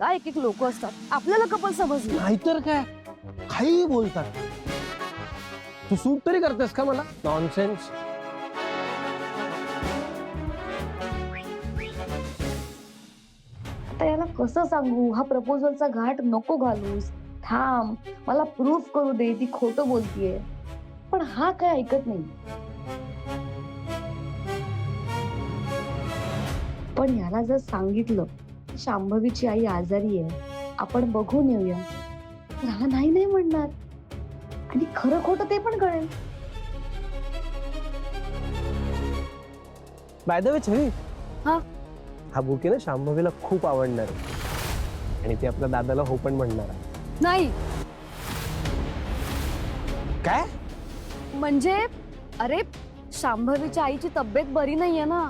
का एक एक लोक असतात, आपल्याला कपल समजलं. नाहीतर काय, काही बोलतात. तू सूट तरी करतेस का मला? नॉनसेन्स. आता याला कसं सांगू, हा प्रपोजलचा घाट नको घालूस, थांब, मला प्रूफ करू दे ती खोटं बोलतीये. पण हा काय ऐकत नाही. पण याला जर सांगितलं शांभवीची आई आजारी आहे, आपण बघून येऊया, तर हा नाही नाही म्हणणार आणि खरं खोटं ते पण कळेल. बाय द वे छवी, हा हा बुके ना शांभवीला खूप आवडणार आहे आणि ती आपल्या दादाला हो पण म्हणणार आहे. नाही काय? म्हणजे अरे, शांभवीच्या आईची तब्येत बरी नाहीये ना,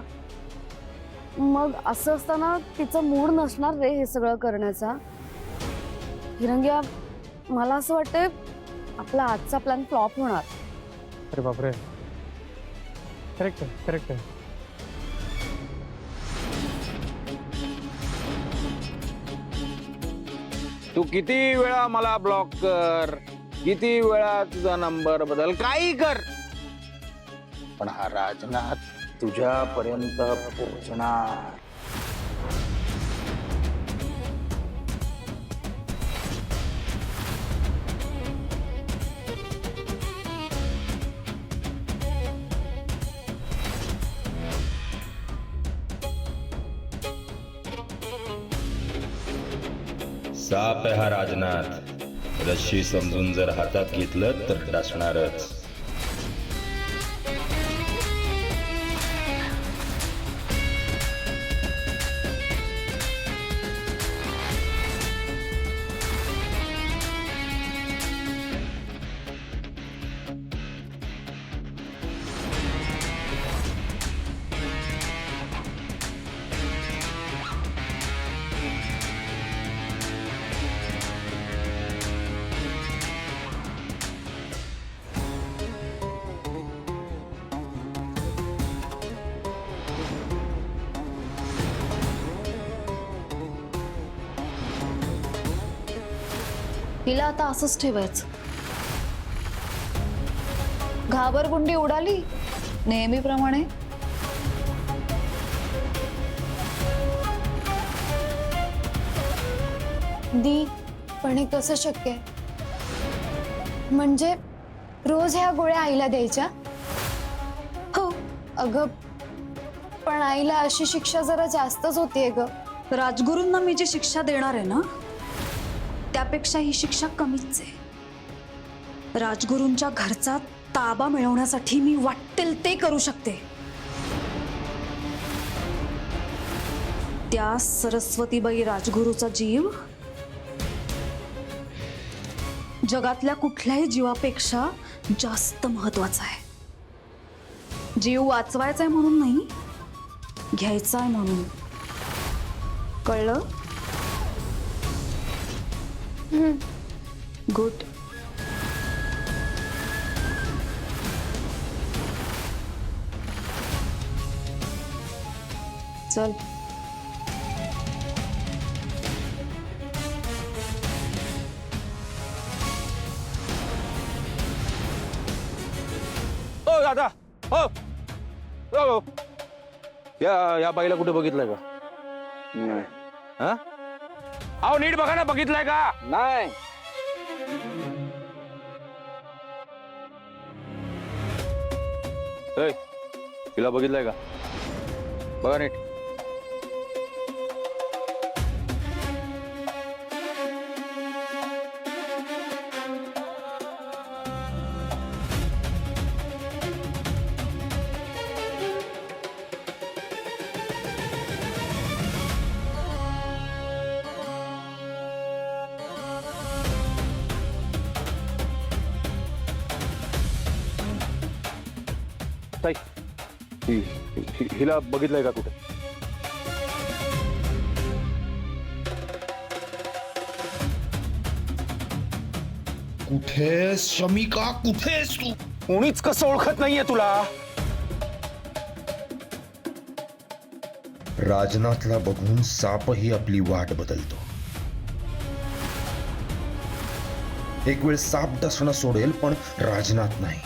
मग असं असताना तिचा मूड नसणार रे हे सगळं करण्याचा. हिरंग्या, मला असं वाटतंय आपला आजचा प्लॅन फ्लॉप होणार. अरे बापरे, करेक्ट आहे, करेक्ट आहे. तू किती वेळा मला ब्लॉक कर, किती वेळा तुझा नंबर बदल, काही कर, पण हा राजनाथ तुझ्यापर्यंत पोहोचणार. साप आहे हा राजनाथ. रश्शी समजून जर हातात घेतलं तर डासणारच. हिला आता असंच ठेवायचं. घाबरगुंडी उडाली नेहमीप्रमाणे. दी, पण हे कसं शक्य आहे? म्हणजे रोज ह्या गोळ्या आईला द्यायच्या? हो अगं, पण आईला अशी शिक्षा जरा जास्तच होतीये ग. राजगुरूंना मी जी शिक्षा देणार आहे ना, त्यापेक्षा ही शिक्षा कमीच आहे. राजगुरूंच्या घरचा ताबा मिळवण्यासाठी मी वाटेल ते करू शकते. त्या सरस्वतीबाई राजगुरूचा जीव जगातल्या कुठल्याही जीवापेक्षा जास्त महत्वाचा आहे. जीव वाचवायचा आहे म्हणून नाही, घ्यायचा आहे म्हणून. कळलं? गुड. चल. ओ दादा, हो हो, या बाईला कुठे बघितलंय का? नाही. हा, अहो नीट बघा ना, बघितलंय का? नाही. तिला बघितलंय का? बघा नीट. ताई, हिला बघितलंय का कुठे? कुठेस शमिका, कुठेस तू? कोणीच कसं ओळखत नाहीये तुला? राजनाथला बघून सापही आपली वाट बदलतो. एक वेळ साप डसणं सोडेल पण राजनाथ नाही.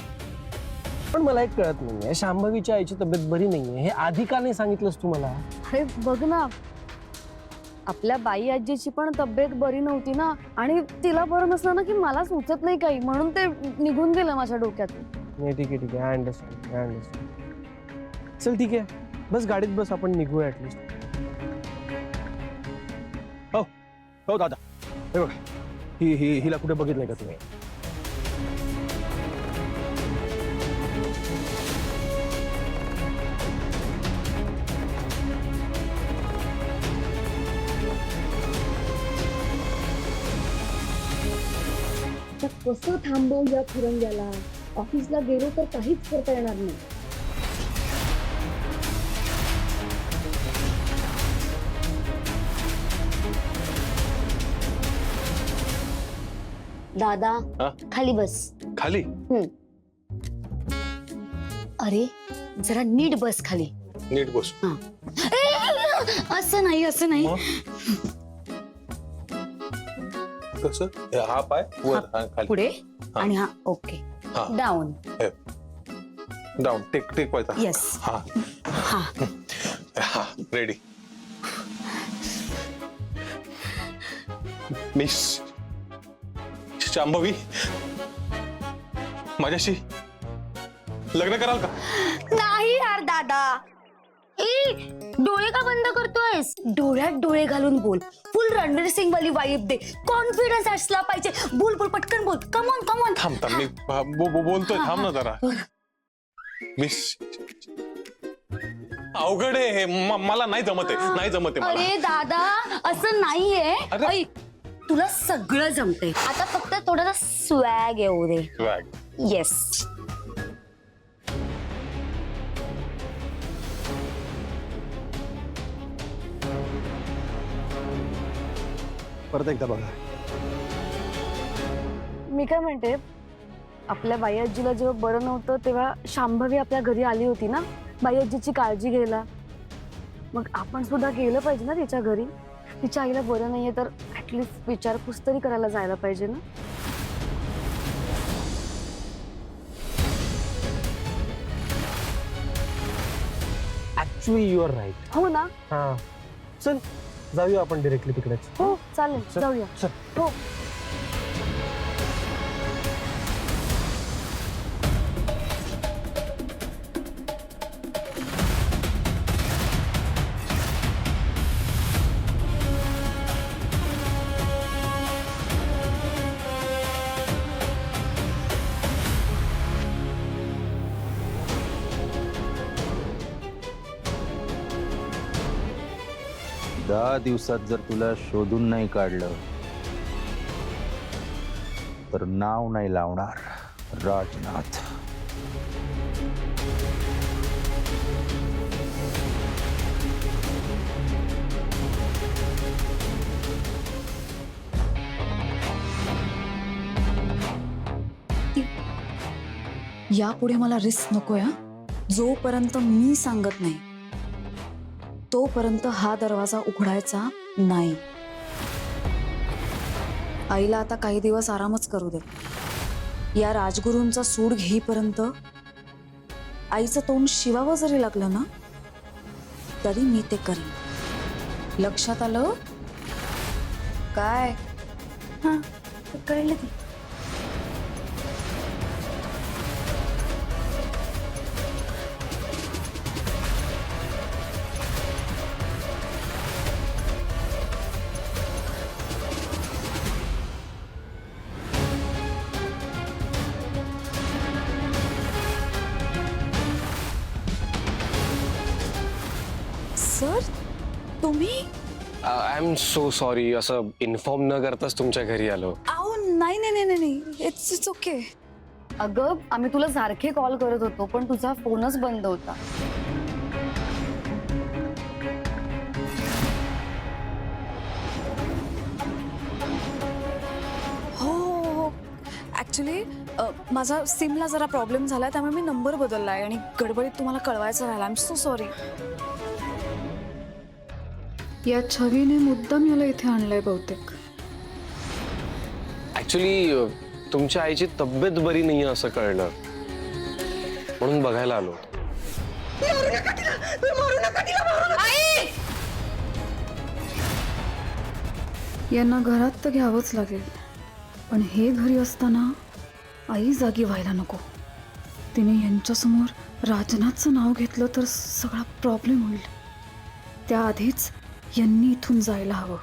पण मला एक कळत नाहीये, शांभवीच्या आईची तब्येत बरी नाहीये हे आधी का नाही सांगितलंस तू मला? अरे बघ ना, आपल्या बाई आजीची पण तब्येत बरी नव्हती ना, आणि तिला बरं नसलं ना की मला सुचत नाही काही, म्हणून ते निघून गेलं माझ्या डोक्यातून. नाही ठीक आहे आय अंडरस्टँड. चल ठीक आहे, बस गाडीत बस, आपण निघूया ऍटलिस्ट. हो दादा, हे बघा, हिला कुठे बघितलंय का तुम्ही? कसं थांबवू या फिरंग्याला? ऑफिसला गेलो तर काहीच करता येणार नाही. दादा हा? खाली बस. खाली? अरे जरा नीट बस खाली. नीट बस. असं नाही, असं नाही. कसं? हा पाय वर हा खाली. पुढे हा. आणि हा ओके. हा. डाऊन. डाऊन. टेक व्हायचा. येस. हा हा. हा रेडी. मिस शांभवी, माझ्याशी लग्न कराल का? नाही यार दादा. डोळे का बंद करतोयस? डोळ्यात डोळे घालून बोल. फुल रणवीर सिंग वाली वाइब दे. कॉन्फिडन्स असला पाहिजे. बोल बोल पटकन बोल. Come on. थांब मी बोलतोय. थांब ना जरा. मिस अवघड आहे हे. मला नाही जमत आहे मला. अरे दादा असं नाहीये. अरे. ऐक, तुला सगळं जमतंय. आता फक्त थोडासा स्वॅग येऊ दे. स्वॅग. येस. परत एकदा बघा. मी काय म्हणते, आपल्या बाई आजीला जेव्हा बरं नव्हतं तेव्हा शांभवी आपल्या घरी आली होती ना बाई आजीची काळजी घ्यायला. मग आपण सुद्धा गेलं पाहिजे ना तिच्या घरी. तिच्या आईला बरं नाहीये तर ऍटलिस्ट विचारपूस तरी करायला जायला पाहिजे ना. Actually you are right. हो ना. हा चल जाऊया आपण डिरेक्टली तिकडेच. हो चालेल, चल, जाऊया. चल. हो. दहा दिवसात जर तुला शोधून नाही काढलं तर नाव नाही लावणार राजनाथ. यापुढे मला रिस्क नकोय हा. जोपर्यंत मी सांगत नाही तोपर्यंत हा दरवाजा उघडायचा नाही. आईला आता काही दिवस आरामच करू दे. या राजगुरूंचा सूड घेईपर्यंत आईचं तोंड शिवावं जरी लागलं ना तरी मी ते करीन. लक्षात आलं काय? हा कळलं की. सर तुम्ही? आय एम सो सॉरी, असं इन्फॉर्म न करताच तुमच्या घरी आलो. आहो नाही नाही नाही नाही, इट्स ओके. अगं आम्ही तुला सारखे कॉल करत होतो पण तुझा फोनच बंद होता. हो ऍक्च्युली माझा सिमला जरा प्रॉब्लेम झाला त्यामुळे मी नंबर बदललाय आणि गडबडीत तुम्हाला कळवायचं राहिलं. I am so sorry. या छवीने मुद्दाम याला इथे आणलंय बहुतेक. ऍक्च्युली तुमच्या आईची तब्येत बरी नाहीये असं कळलं, म्हणून बघायला आलो. यांना घरात तर घ्यावंच लागेल, पण हे घरी असताना आई जागी व्हायला नको. तिने यांच्यासमोर राजनाथचं नाव घेतलं तर सगळा प्रॉब्लेम होईल. त्याआधीच यांनी इथून जायला हवं.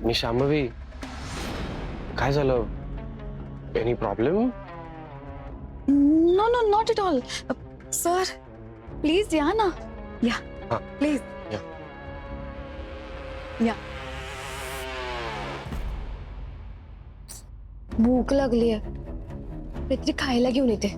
मी शांभवी, काय झालं? Any problem? No no not at all. Sir please या ना, या हा. प्लीज या. या. भूक लागली आहे, काहीतरी खायला घेऊन येते.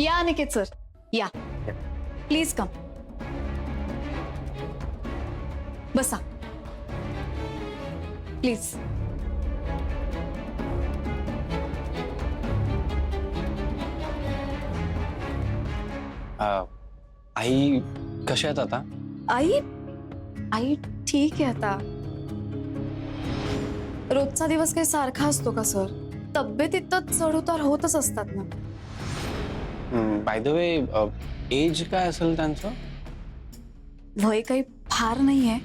या अनिकेत सर, या प्लीज कम. बसा प्लीज. आई कशा आहेत आता? आई आई ठीक आहे आता. रोजचा दिवस काही सारखा असतो का सर? तब्येतीत तर चढउतार होतच असतात ना. बाय द वे, एज काय असेल त्यांचं? वय काही फार नाहीये,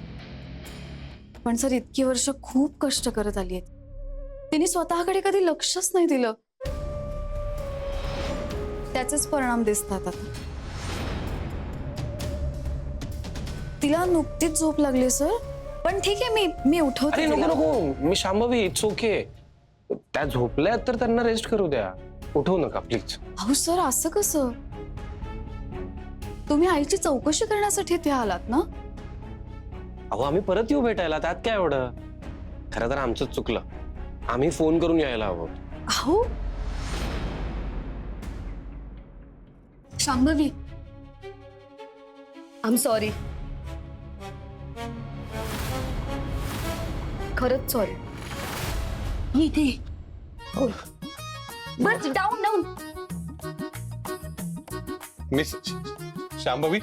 पण सर इतकी वर्ष खूप कष्ट करत आली आहेत. तिने स्वतःकडे कधी लक्षच नाही दिलं. त्याचेच परिणाम दिसतात आता. तिला नुकतीच झोप लागली सर, पण ठीक आहे, मी उठवते अरे नको तिला. नको, मी शांभवी, इट्स ओके. त्या झोपल्यात तर त्यांना रेस्ट करू द्या, उठवू नका प्लीज. अहो सर, असं कसं? तुम्ही आईची चौकशी करण्यासाठी इथे आलात ना? अहो आम्ही परत येऊ भेटायला, त्यात काय एवढं? खरं तर आमचंच चुकलं, आम्ही फोन करून यायला हवं. अहो शांभवी, आय एम सॉरी. खरंच सॉरी. इथे बस डाऊन डाऊन. मिस शांभवी,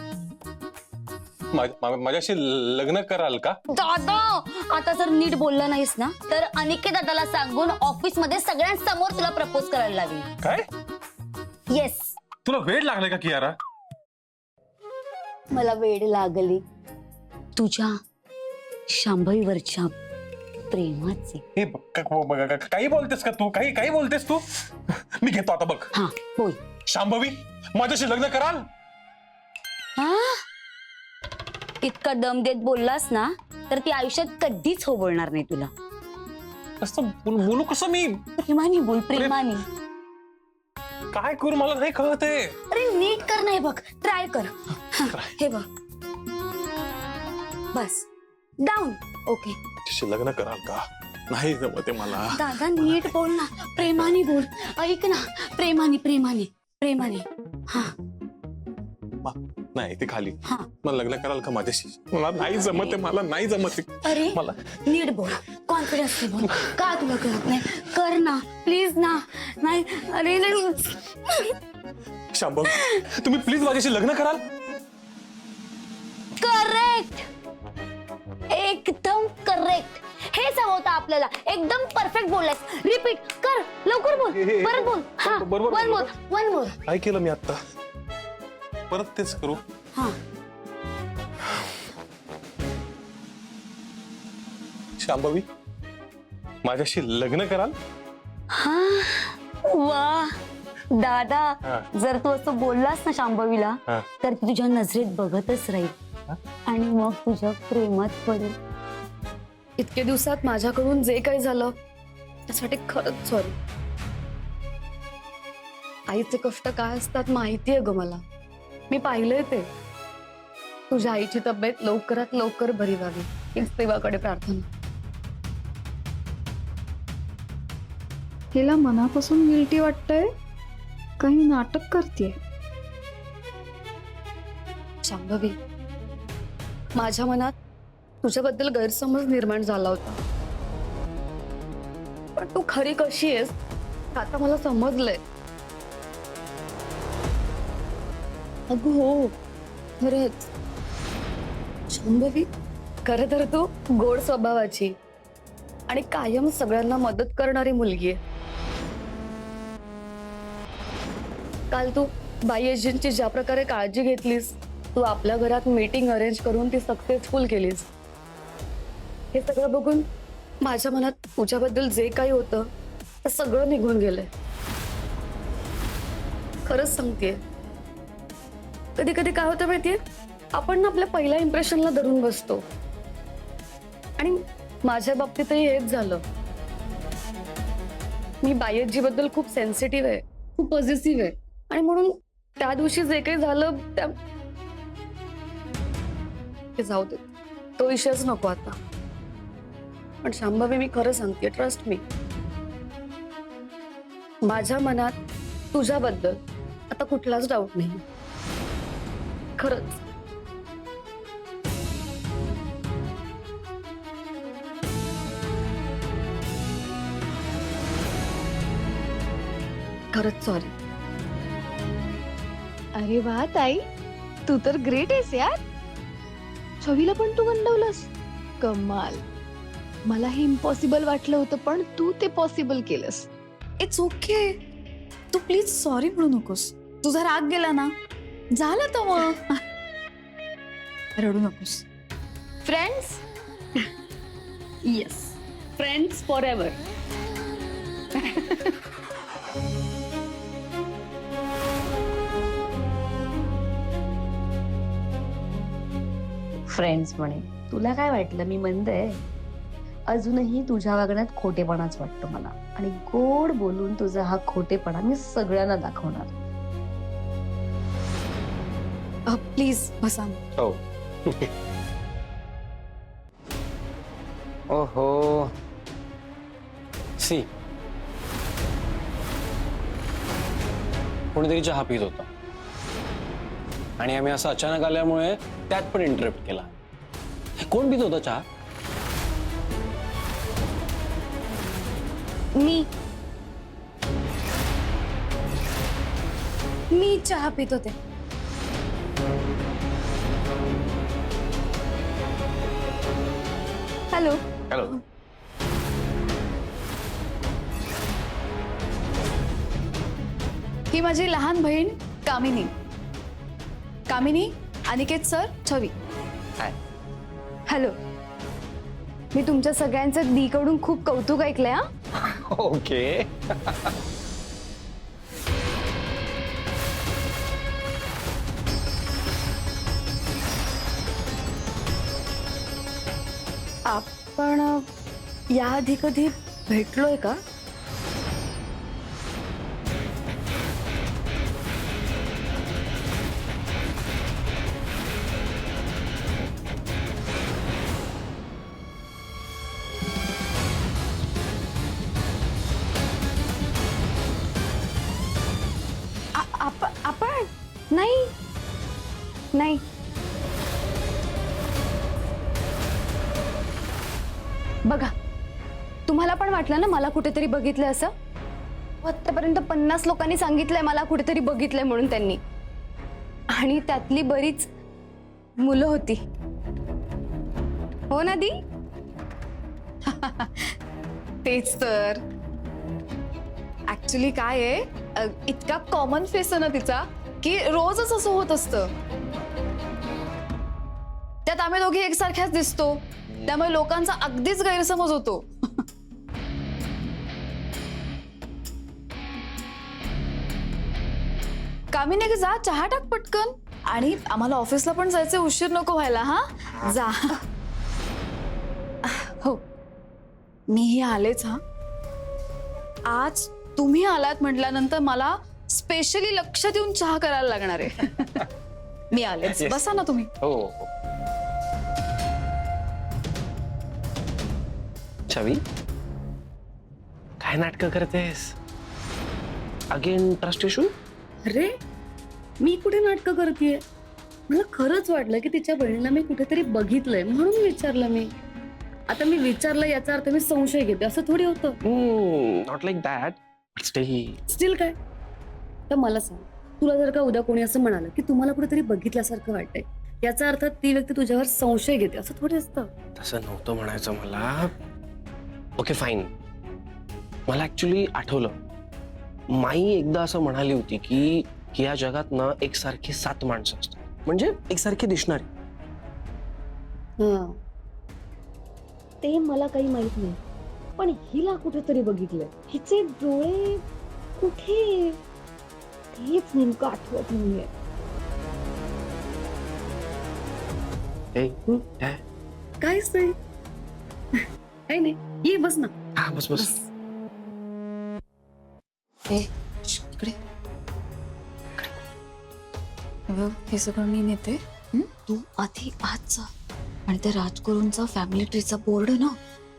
माझ्याशी लग्न कराल का? दादा, आता जर नीट बोलला नाहीस ना तर अनिकेत दादाला सांगून ऑफिस मध्ये सगळ्यांसमोर तुला प्रपोज करायला लावी. काय? येस, तुला वेळ लागलाय का कियारा? मला वेळ लागली तुझ्या शांभवीवरच्या प्रेमाचे. हे काही बोलतेस का तू? काही बोलतेस तू? मी घेतो आता, बघ. हा बोल. शांभवी, माझ्याशी लग्न कराल? हा, इतका दम देत बोललास ना तर ती आयुष्यात कधीच हो बोलणार नाही तुला. असं बोलू कसं मी? प्रेमाने बोल, प्रेमाने. काय करू मला नाही कळत आहे. अरे नीट कर, नाही बघ, ट्राय कर. हा, हे बघ, बस डाऊन. ओके. तिच्याशी लग्न कराल का? नाही जमते मला. दादा नीट बोल ना, प्रेमाने बोल. ऐक ना, प्रेमाने प्रेमाने प्रेमाने. हा नाही, ते खाली. हा. मला लग्न कराल का माझ्याशी? मला नाही जमते, मला नाही जमते. अरे मला नीट बोल, कॉन्फिडन्स बोल. का तुला कळत नाही? कर ना प्लीज ना. नाही, अरे नाही. शांभवी, तुम्ही प्लीज माझ्याशी लग्न कराल? करेक्ट, एकदम करेक्ट. हेच हवं होतं आपल्याला. एकदम परफेक्ट बोललास. रिपीट कर, लवकर बोल, परत बोल. हा, बरोबर, वन मोर, वन मोर. काय केलं मी आता? परत तेच करू? हा, शांभवी, माझ्याशी लग्न कराल? हा, वा दादा, हा. जर तू असं बोललास ना शांभवीला हा. तर ती तुझ्या नजरेत बघतच राहील आणि मग तुझ्या प्रेमात पडेल. इतके दिवसात माझ्याकडून जे काही झालं त्यासाठी खरंच सॉरी. आईचे कष्ट काय असतात माहितीये ग मला. मी पाहिलंय ते. तुझ्या आईची तब्येत लवकरात लवकर बरी व्हावी हीच देवाकडे प्रार्थना. हिला मनापासून गिल्टी वाटतंय, काही नाटक करतेय. शांभवी, माझ्या मनात तुझ्याबद्दल गैरसमज निर्माण झाला होता, पण तू खरी कशी आहेस आता मला समजलंय. अगं हो, खरंच शांभवी, खरं तर तू गोड स्वभावाची आणि कायम सगळ्यांना मदत करणारी मुलगी आहे. काल तू बाई एजंटची ज्या प्रकारे काळजी घेतलीस, तू आपल्या घरात मीटिंग अरेंज करून ती सक्सेसफुल केलीस, हे सगळं बघून माझ्या मनात तुझ्याबद्दल जे काही होतं ते सगळं निघून गेलंय. खरंच सांगतेय, कधी कधी काय होतं माहितीये, आपण ना आपल्या पहिल्या इम्प्रेशनला धरून बसतो आणि माझ्या बाबतीतही हेच झालं. मी बायजी बद्दल खूप सेन्सिटिव्ह आहे, खूप पॉझिटिव्ह आहे आणि म्हणून त्या दिवशी जे काही झालं त्या ते जाऊ दे, तो विषयच नको आता. पण शांभवी, मी खरं सांगते, ट्रस्ट मी, माझ्या मनात तुझ्याबद्दल आता कुठलाच डाऊट नाही. खरंच. खरंच सॉरी. अरे वा ताई, तू तर ग्रेट आहेस यार. छवीला पण तू गंडवलंस, कमाल. मला हे इम्पॉसिबल वाटलं होतं पण तू ते पॉसिबल केलंस. It's okay. तू प्लीज सॉरी म्हणू नकोस. तुझा राग गेला ना, झालं तर मग. रडू नकोस. Friends, yes, friends for ever. Friends म्हणे, तुला काय वाटलं मी मंद आहे? अजूनही तुझ्या वागण्यात खोटेपणाच वाटतं मला आणि गोड बोलून तुझा हा खोटेपणा मी सगळ्यांना दाखवणार. प्लीज बसा. हो. ओहो, सी, कोणीतरी चहा पित होता आणि आम्ही असं अचानक आल्यामुळे त्यात पण इंटरप्ट केला. कोण पित होता चहा? मी चहा पित होते. हॅलो. हॅलो. ही माझी लहान बहीण कामिनी. कामिनी, अनिकेत सर, छवी. हाय. हॅलो. मी तुमच्या सगळ्यांचं दी कडून खूप कौतुक ऐकलंय. हा, ओके. आपण याआधी कधी भेटलोय का? आपण नाही नाही. बघा, तुम्हाला पण वाटलं ना मला कुठेतरी बघितलं असं? आतापर्यंत 50 लोकांनी सांगितलंय मला कुठेतरी बघितलंय म्हणून त्यांनी, आणि त्यातली बरीच मुलं होती. हो ना दी? तेच तर. ऍक्च्युली काय आहे, इतका कॉमन फेस आहे ना तिचा की रोजच असं होत असतं. त्यात आम्ही दोघी एकसारख्याच दिसतो, त्यामुळे लोकांचा अगदीच गैरसमज होतो. कामिनी, जा चहा टाक पटकन. आणि आम्हाला ऑफिसला पण जायचे, उशीर नको व्हायला. हा, जा. हो, मीही आलेच. हा, आज तुम्ही आलात म्हटल्यानंतर मला स्पेशली लक्ष देऊन चहा करायला लागणार आहे. मी आलेच. बसा ना तुम्ही. हो. छवी, काय नाटकं करतेस? Again trust issue? अरे, मी कुठे नाटकं करतेय? मला खरंच वाटलं की तिच्या बहिणीला मी कुठेतरी बघितलंय म्हणून विचारलं मी. आता मी विचारलं याचा अर्थ मी संशय घेते असं थोडी होतं. Not like that still. Steel काय? तर मला सांग, तुला जर का उद्या कोणी असं म्हणालं की तुम्हाला कुठेतरी बघितल्यासारखं वाटतंय, याचा अर्थ ती व्यक्ती तुझ्यावर संशय घेते असं थोडी असतं. तसं नव्हतं म्हणायचं मला. Okay fine. मला ऍक्च्युली आठवलं, माई एकदा असं म्हणाली होती की या जगात ना एकसारखी 7 माणसं असतात, म्हणजे एकसारखी दिसणारी. हा, ते मला काही माहित नाही, पण हिला कुठेतरी बघितलंय. हिचे डोळे कुठे, तेच नेमकं आठवत नाहीये. काय? काहीच नाही. काही नाही, ये बस ना. हा बस बस. ए इकडे. हे सगळं मी नेते. तू आधी आत जा आणि त्या राजगुरूंचा फॅमिली ट्रीचा बोर्ड ना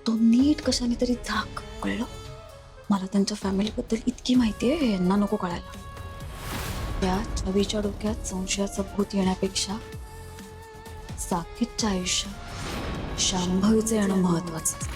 तो नीट कशाने तरी झाक. कळलं? मला त्यांच्या फॅमिलीबद्दल इतकी माहिती आहे, यांना नको कळायला. त्या छवीच्या डोक्यात संशयाचं भूत येण्यापेक्षा साकीतच्या आयुष्यात शांभवीचं येणं महत्वाचं.